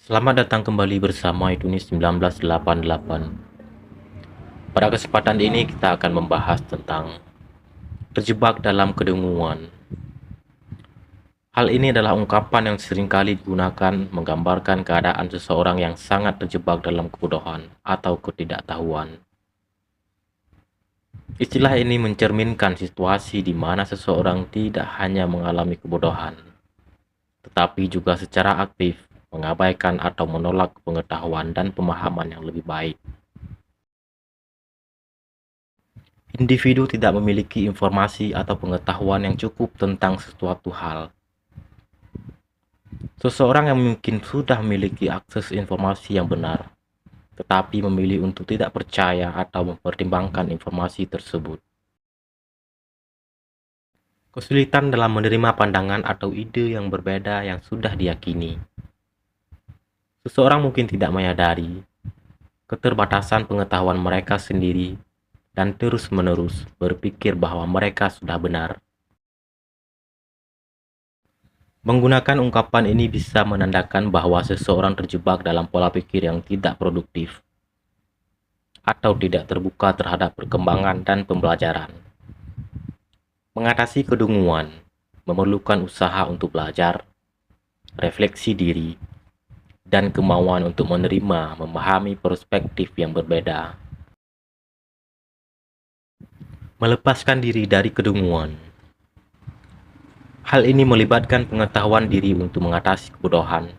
Selamat datang kembali bersama Iduni 1988. Pada kesempatan ini kita akan membahas tentang terjebak dalam kedenguan. Hal ini adalah ungkapan yang seringkali digunakan menggambarkan keadaan seseorang yang sangat terjebak dalam kebodohan atau ketidaktahuan. Istilah ini mencerminkan situasi di mana seseorang tidak hanya mengalami kebodohan, tetapi juga secara aktif mengabaikan atau menolak pengetahuan dan pemahaman yang lebih baik. Individu tidak memiliki informasi atau pengetahuan yang cukup tentang sesuatu hal. Seseorang yang mungkin sudah memiliki akses informasi yang benar, tetapi memilih untuk tidak percaya atau mempertimbangkan informasi tersebut. Kesulitan dalam menerima pandangan atau ide yang berbeda yang sudah diyakini. Seseorang mungkin tidak menyadari keterbatasan pengetahuan mereka sendiri dan terus-menerus berpikir bahwa mereka sudah benar. Menggunakan ungkapan ini bisa menandakan bahwa seseorang terjebak dalam pola pikir yang tidak produktif atau tidak terbuka terhadap perkembangan dan pembelajaran. Mengatasi kedunguan memerlukan usaha untuk belajar, refleksi diri, dan kemauan untuk menerima, memahami perspektif yang berbeda. Melepaskan diri dari kedunguan. Hal ini melibatkan pengetahuan diri untuk mengatasi kebodohan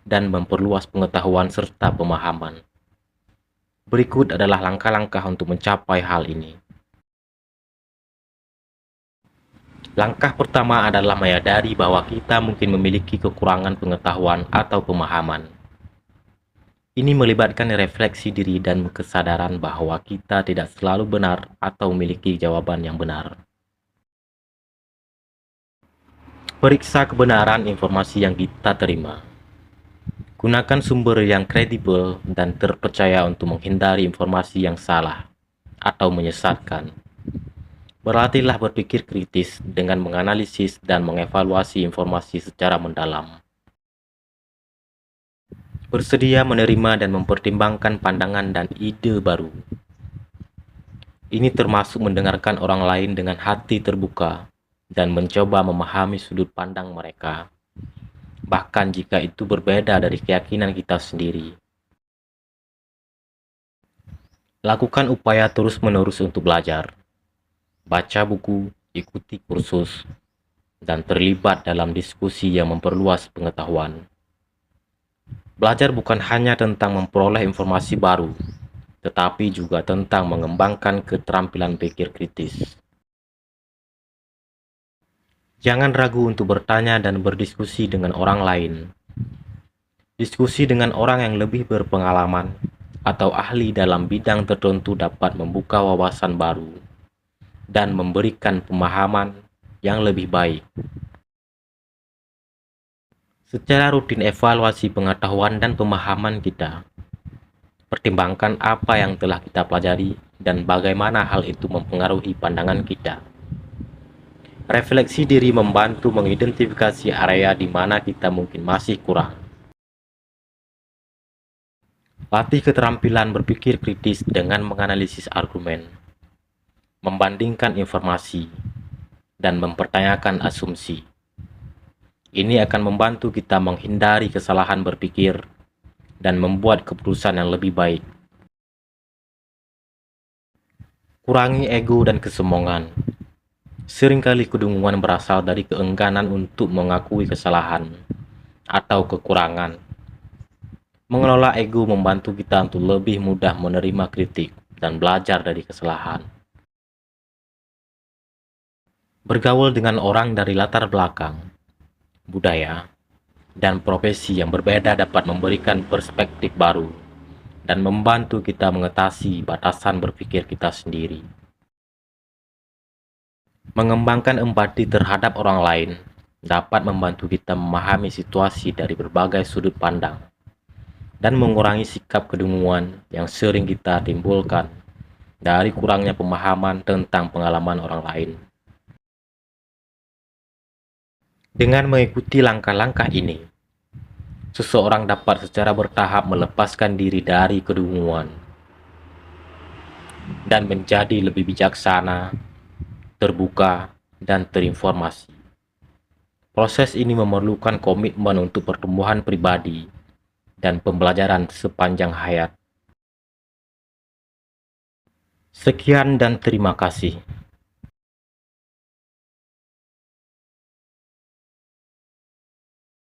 dan memperluas pengetahuan serta pemahaman. Berikut adalah langkah-langkah untuk mencapai hal ini. Langkah pertama adalah menyadari bahwa kita mungkin memiliki kekurangan pengetahuan atau pemahaman. Ini melibatkan refleksi diri dan kesadaran bahwa kita tidak selalu benar atau memiliki jawaban yang benar. Periksa kebenaran informasi yang kita terima. Gunakan sumber yang kredibel dan terpercaya untuk menghindari informasi yang salah atau menyesatkan. Berlatihlah berpikir kritis dengan menganalisis dan mengevaluasi informasi secara mendalam. Bersedia menerima dan mempertimbangkan pandangan dan ide baru. Ini termasuk mendengarkan orang lain dengan hati terbuka dan mencoba memahami sudut pandang mereka, bahkan jika itu berbeda dari keyakinan kita sendiri. Lakukan upaya terus-menerus untuk belajar. Baca buku, ikuti kursus, dan terlibat dalam diskusi yang memperluas pengetahuan. Belajar bukan hanya tentang memperoleh informasi baru, tetapi juga tentang mengembangkan keterampilan pikir kritis. Jangan ragu untuk bertanya dan berdiskusi dengan orang lain. Diskusi dengan orang yang lebih berpengalaman atau ahli dalam bidang tertentu dapat membuka wawasan baru dan memberikan pemahaman yang lebih baik. Secara rutin evaluasi pengetahuan dan pemahaman kita. Pertimbangkan apa yang telah kita pelajari dan bagaimana hal itu mempengaruhi pandangan kita. Refleksi diri membantu mengidentifikasi area di mana kita mungkin masih kurang. Latih keterampilan berpikir kritis dengan menganalisis argumen, membandingkan informasi, dan mempertanyakan asumsi. Ini akan membantu kita menghindari kesalahan berpikir dan membuat keputusan yang lebih baik. Kurangi ego dan kesombongan. Seringkali kedunguan berasal dari keengganan untuk mengakui kesalahan atau kekurangan. Mengelola ego membantu kita untuk lebih mudah menerima kritik dan belajar dari kesalahan. Bergaul dengan orang dari latar belakang, budaya, dan profesi yang berbeda dapat memberikan perspektif baru dan membantu kita mengatasi batasan berpikir kita sendiri. Mengembangkan empati terhadap orang lain dapat membantu kita memahami situasi dari berbagai sudut pandang dan mengurangi sikap kedunguan yang sering kita timbulkan dari kurangnya pemahaman tentang pengalaman orang lain. Dengan mengikuti langkah-langkah ini, seseorang dapat secara bertahap melepaskan diri dari kedunguan dan menjadi lebih bijaksana, terbuka, dan terinformasi. Proses ini memerlukan komitmen untuk pertumbuhan pribadi dan pembelajaran sepanjang hayat. Sekian dan terima kasih.